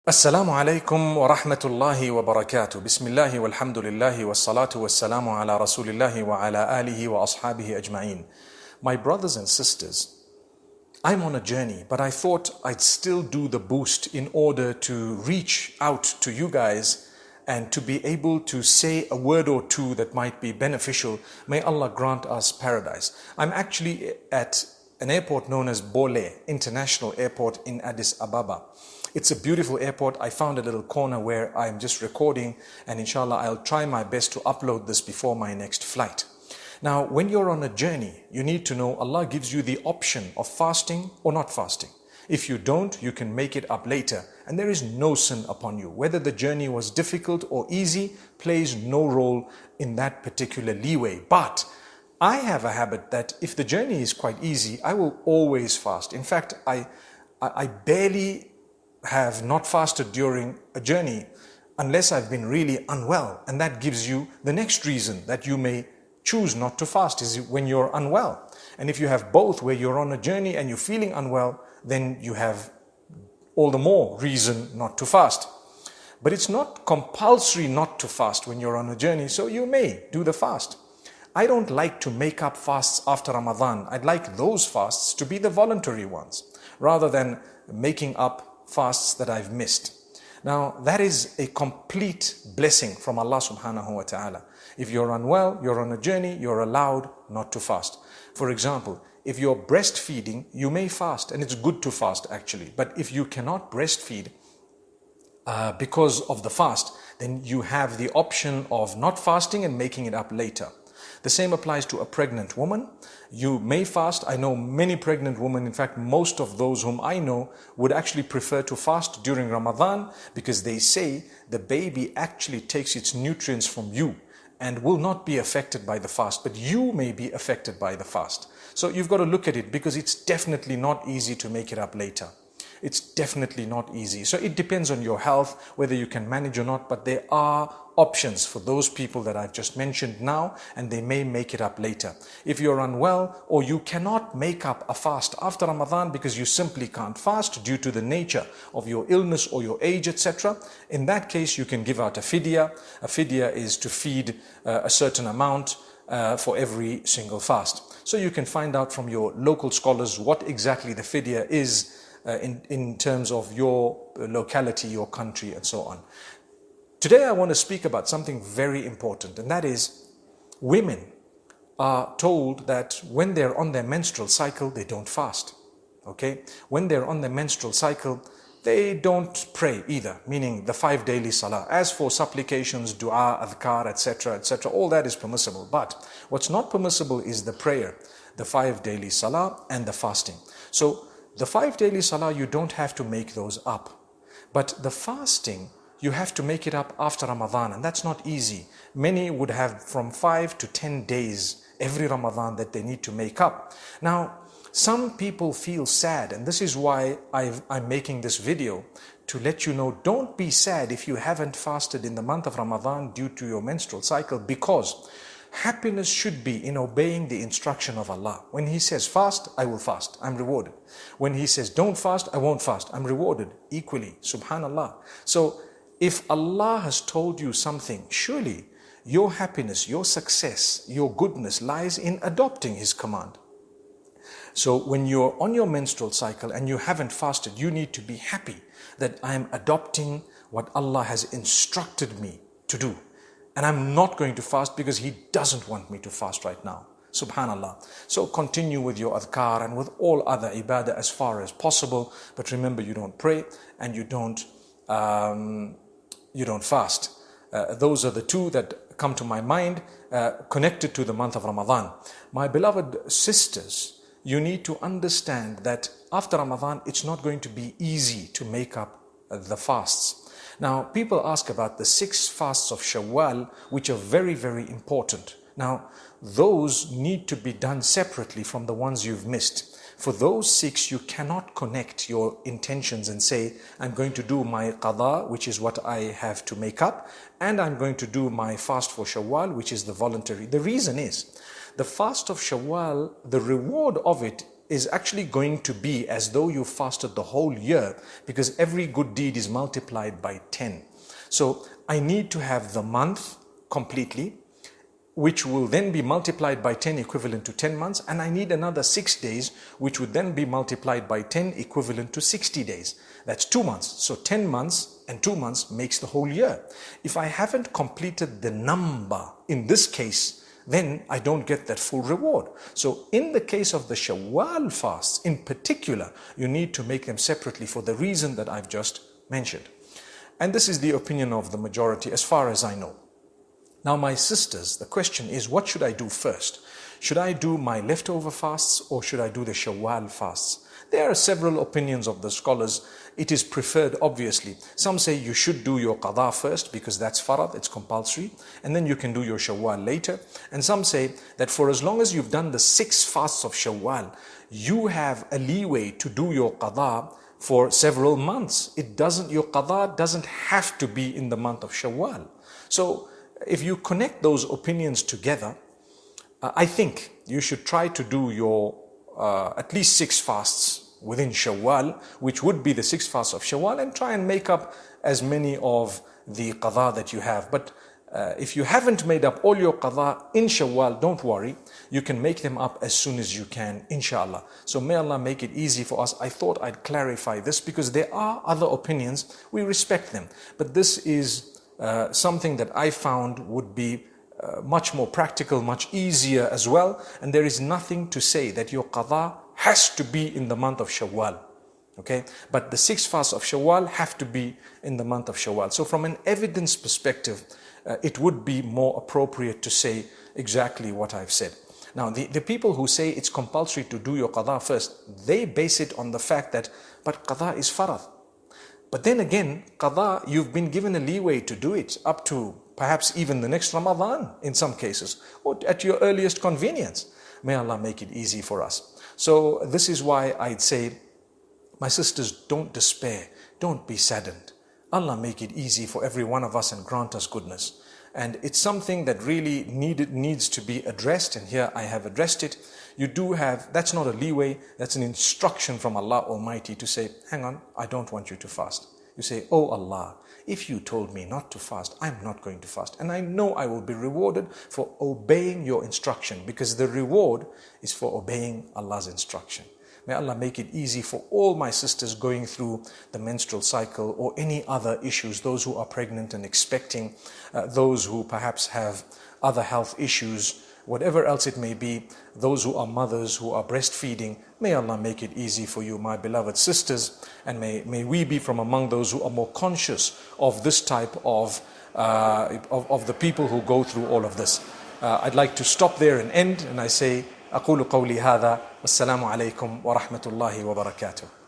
Assalamu alaikum wa rahmatullahi wa barakatuh. Bismillahi walhamdulillahi wassalatu wassalamu ala rasulillahi wa ala alihi wa ashabihi ajma'in. My brothers and sisters, I'm on a journey, but I thought I'd still do the boost in order to reach out to you guys and to be able to say a word or two that might be beneficial. May Allah grant us paradise. I'm actually at an airport known as Bole International Airport in Addis Ababa. It's a beautiful airport. I found a little corner where I'm just recording, and inshallah I'll try my best to upload this before my next flight. Now, when you're on a journey, you need to know Allah gives you the option of fasting or not fasting. If you don't, you can make it up later, and there is no sin upon you. Whether the journey was difficult or easy plays no role in that particular leeway. But I have a habit that if the journey is quite easy, I will always fast. In fact, I barely have not fasted during a journey unless I've been really unwell. And that gives you the next reason that you may choose not to fast is when you're unwell. And if you have both, where you're on a journey and you're feeling unwell, then you have all the more reason not to fast. But it's not compulsory not to fast when you're on a journey, so you may do the fast. I don't like to make up fasts after Ramadan. I'd like those fasts to be the voluntary ones rather than making up fasts that I've missed. Now, that is a complete blessing from Allah subhanahu wa ta'ala. If you're unwell, you're on a journey, you're allowed not to fast. For example, if you're breastfeeding, you may fast, and it's good to fast actually. But if you cannot breastfeed because of the fast, then you have the option of not fasting and making it up later. The same applies to a pregnant woman. You may fast. I know many pregnant women, in fact, most of those whom I know would actually prefer to fast during Ramadan because they say the baby actually takes its nutrients from you and will not be affected by the fast, but you may be affected by the fast. So you've got to look at it because it's definitely not easy to make it up later. It's definitely not easy. So it depends on your health, whether you can manage or not, but there are options for those people that I've just mentioned now, and they may make it up later. If you're unwell or you cannot make up a fast after Ramadan because you simply can't fast due to the nature of your illness or your age, etc., in that case you can give out a fidya. A fidya is to feed a certain amount for every single fast. So you can find out from your local scholars what exactly the fidya is in terms of your locality, your country, and so on. Today I want to speak about something very important, and that is women are told that when they're on their menstrual cycle, they don't fast. Okay? When they're on their menstrual cycle, they don't pray either, meaning the 5 daily salah. As for supplications, dua, adhkar, etc., etc., all that is permissible. But what's not permissible is the prayer, the 5 daily salah, and the fasting. So the 5 daily salah, you don't have to make those up. But the fasting, you have to make it up after Ramadan, and that's not easy. Many would have from 5 to 10 days every Ramadan that they need to make up. Now, some people feel sad, and this is why I'm making this video, to let you know, don't be sad if you haven't fasted in the month of Ramadan due to your menstrual cycle, because happiness should be in obeying the instruction of Allah. When He says fast, I will fast, I'm rewarded. When He says don't fast, I won't fast, I'm rewarded equally. Subhanallah. So if Allah has told you something, surely your happiness, your success, your goodness lies in adopting His command. So when you're on your menstrual cycle and you haven't fasted, you need to be happy that I am adopting what Allah has instructed me to do. And I'm not going to fast because He doesn't want me to fast right now. Subhanallah. So continue with your adhkar and with all other ibadah as far as possible. But remember, you don't pray and you don't fast. Those are the two that come to my mind connected to the month of Ramadan. My beloved sisters, you need to understand that after Ramadan, it's not going to be easy to make up the fasts. Now, people ask about the 6 fasts of Shawwal, which are very, very important. Now, those need to be done separately from the ones you've missed. For those 6, you cannot connect your intentions and say, I'm going to do my qada, which is what I have to make up, and I'm going to do my fast for Shawwal, which is the voluntary. The reason is, the fast of Shawwal, the reward of it is actually going to be as though you fasted the whole year, because every good deed is multiplied by 10. So I need to have the month completely, which will then be multiplied by 10, equivalent to 10 months. And I need another 6 days, which would then be multiplied by 10, equivalent to 60 days. That's 2 months. So 10 months and 2 months makes the whole year. If I haven't completed the number in this case, then I don't get that full reward. So in the case of the Shawwal fasts in particular, you need to make them separately for the reason that I've just mentioned. And this is the opinion of the majority as far as I know. Now, my sisters, the question is, what should I do first? Should I do my leftover fasts or should I do the Shawwal fasts? There are several opinions of the scholars. It is preferred, obviously. Some say you should do your qada first because that's farad, it's compulsory, and then you can do your Shawwal later. And some say that for as long as you've done the 6 fasts of Shawwal, you have a leeway to do your qada for several months. Your qada doesn't have to be in the month of Shawwal. So if you connect those opinions together, I think you should try to do your at least 6 fasts within Shawwal, which would be the 6 fasts of Shawwal, and try and make up as many of the qada that you have. But if you haven't made up all your qada in Shawwal, don't worry. You can make them up as soon as you can, inshallah. So may Allah make it easy for us. I thought I'd clarify this because there are other opinions. We respect them. But this is something that I found would be much more practical, much easier as well. And there is nothing to say that your qada has to be in the month of Shawwal. Okay, but the 6 fasts of Shawwal have to be in the month of Shawwal. So from an evidence perspective, it would be more appropriate to say exactly what I've said. Now, the people who say it's compulsory to do your qada first, they base it on the fact that, but qada is farad. But then again, qada, you've been given a leeway to do it up to perhaps even the next Ramadan in some cases, or at your earliest convenience. May Allah make it easy for us. So this is why I'd say, my sisters, don't despair, don't be saddened. Allah make it easy for every one of us and grant us goodness. And it's something that really needs to be addressed, and here I have addressed it. You do have, that's not a leeway, that's an instruction from Allah Almighty to say, hang on, I don't want you to fast. You say, oh Allah, if you told me not to fast, I'm not going to fast. And I know I will be rewarded for obeying your instruction, because the reward is for obeying Allah's instruction. May Allah make it easy for all my sisters going through the menstrual cycle or any other issues, those who are pregnant and expecting, those who perhaps have other health issues, whatever else it may be, those who are mothers, who are breastfeeding. May Allah make it easy for you, my beloved sisters, and may we be from among those who are more conscious of this type of the people who go through all of this. I'd like to stop there and end, and I say, أقول قولي هذا والسلام عليكم ورحمة الله وبركاته.